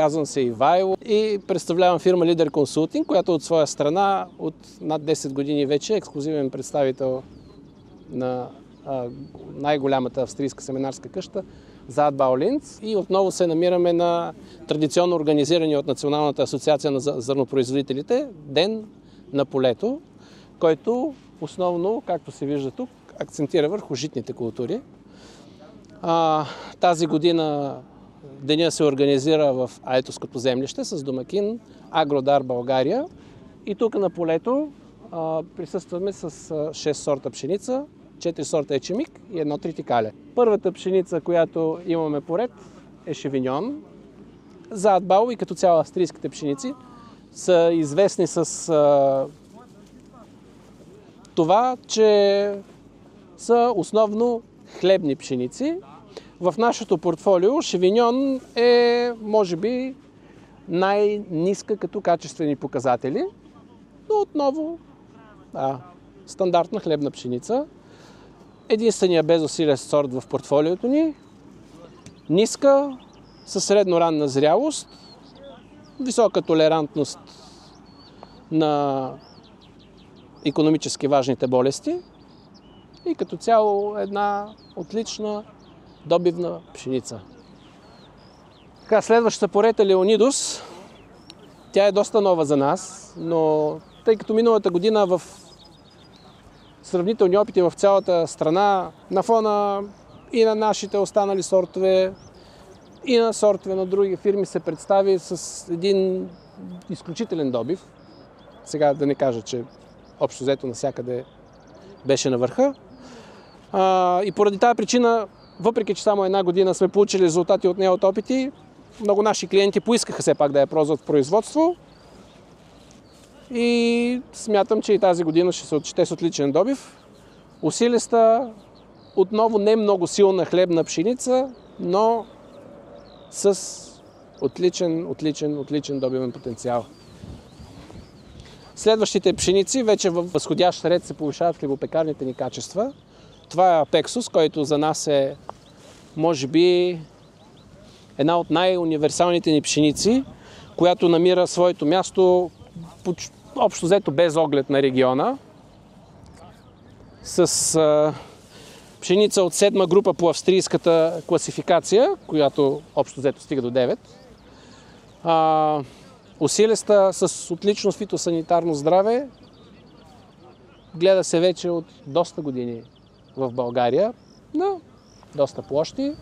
казвам се Ивайло и представлявам фирма Лидер Консултинг, която от своя страна от над 10 години вече е ексклузивен представител на най-голямата австрийска семинарска къща Saatbau Linz и отново се намираме на традиционно организирания от Националната асоциация на зърнопроизводителите Ден на полето, който основно, както се вижда тук, акцентира върху житните култури. Тази година деня се организира в Айтоското землище с домакин Агродар България и тук на полето присъстваме с 6 сорта пшеница, 4 сорта ечемик и 1 тритикале. Първата пшеница, която имаме поред, е Шевиньон. Saatbau и като цяло австрийските пшеници са известни с това, че са основно хлебни пшеници. В нашето портфолио Шевиньон е, може би, най-ниска като качествени показатели, но отново стандартна хлебна пшеница. Единственият безусилен сорт в портфолиото ни. Ниска, със средно-ранна зрялост, висока толерантност на икономически важните болести и като цяло една отлична добивна пшеница. Следващата поред е Леонидус. Тя е доста нова за нас, но тъй като миналата година в сравнителни опити в цялата страна, на фона и на нашите останали сортове, и на сортове на други фирми се представи с един изключителен добив. Сега да не кажа, че общо взето навсякъде беше на върха. И поради тази причина, въпреки че само една година сме получили резултати от нея от опити, много наши клиенти поискаха все пак да я ползват в производство. И смятам, че и тази година ще се отчете с отличен добив. Усилиста, отново не много силна хлебна пшеница, но с отличен добивен потенциал. Следващите пшеници вече в възходящ ред се повишават хлебопекарните ни качества. Това е Апексус, който за нас е, може би, една от най-универсалните ни пшеници, която намира своето място общо взето без оглед на региона. С пшеница от 7-ма група по австрийската класификация, която общо взето стига до 9. Усилиста с отлично фитосанитарно здраве. Гледа се вече от доста години в България на доста площи.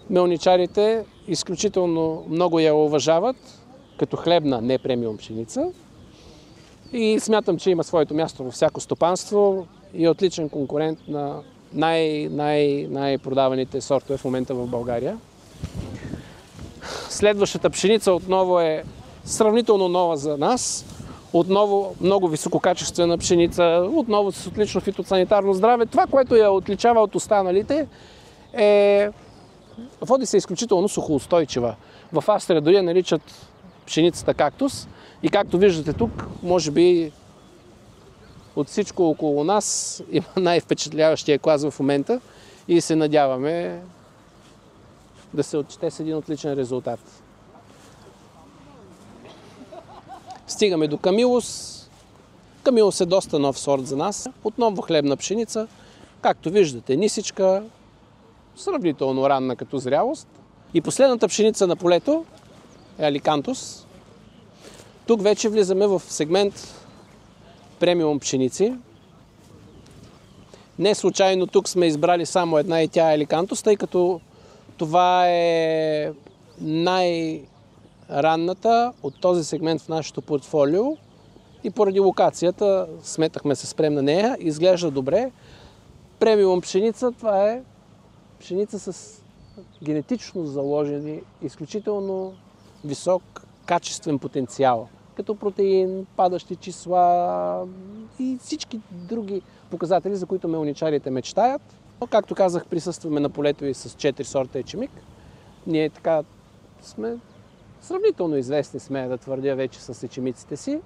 Мелничарите изключително много я уважават като хлебна, не премиум пшеница. И смятам, че има своето място във всяко стопанство и е отличен конкурент на най-продаваните сортове в момента в България. Следващата пшеница отново е сравнително нова за нас. Отново много висококачествена пшеница, отново с отлично фитосанитарно здраве. Това, което я отличава от останалите, води се изключително сухоустойчива. В Австрия дори я наричат пшеницата кактус. И както виждате тук, може би от всичко около нас има най-впечатляващия клас в момента и се надяваме да се отчете с един отличен резултат. Стигаме до Камилус. Камилус е доста нов сорт за нас. Отново хлебна пшеница. Както виждате, нисичка, сравнително ранна като зрялост. И последната пшеница на полето е Аликантус. Тук вече влизаме в сегмент премиум пшеници. Не случайно тук сме избрали само една и тя е Аликантус, тъй като това е най-ранната от този сегмент в нашето портфолио и поради локацията сметахме се спрем на нея. Изглежда добре. Премиум пшеница, това е пшеница с генетично заложени, изключително висок качествен потенциал, като протеин, падащи числа и всички други показатели, за които мелничарите мечтаят. Но, както казах, присъстваме на полето и с 4 сорта ечемик. Ние така сме сравнително известни, смея да твърдя вече с ечемиците си.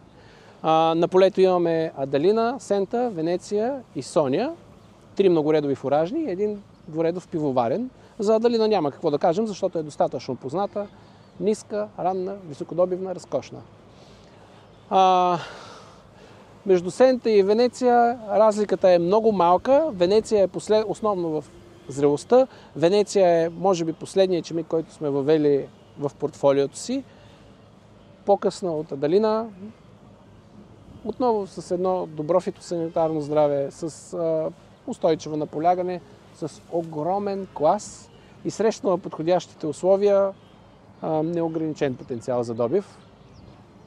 На полето имаме Адалина, Сента, Венеция и Соня. 3 многоредови фуражни и 1 дворедов пивоварен. За Адалина няма какво да кажем, защото е достатъчно позната ниска, ранна, високодобивна, разкошна. Между Сента и Венеция разликата е много малка. Венеция е основно в зрелостта. Венеция е, може би, последният ечемик, който сме въвели в портфолиото си. По-късна от Адалина. Отново с едно добро фитосанитарно здраве, с устойчиво наполягане, с огромен клас и срещнала подходящите условия, неограничен потенциал за добив.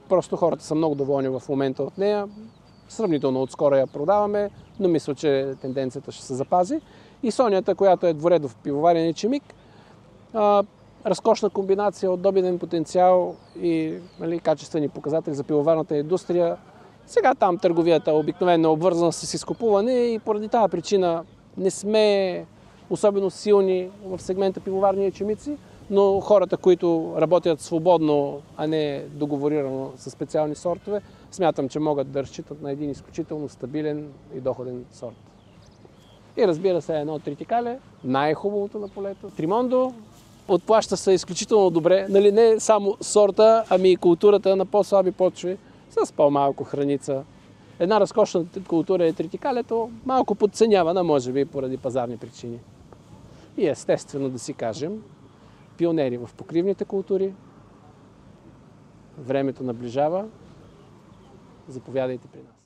Просто хората са много доволни в момента от нея. Сравнително отскоро я продаваме, но мисля, че тенденцията ще се запази. И Сонята, която е дворедов пивоварен ечемик, разкошна комбинация от добивен потенциал и качествени показатели за пивоварната индустрия. Сега там търговията обикновено е обвързана с изкупуване и поради тази причина не сме особено силни в сегмента пивоварни ечемици, но хората, които работят свободно, а не договорирано с специални сортове, смятам, че могат да разчитат на един изключително стабилен и доходен сорт. И разбира се, едно тритикале, най-хубавото на полето. Тримондо отплаща се изключително добре, не само сорта, ами и културата на по-слаби почви, с по-малко храница. Една разкошна култура е тритикалето, малко подценявана, може би, поради пазарни причини. И естествено да си кажем, пионери в покривните култури, времето наближава, заповядайте при нас.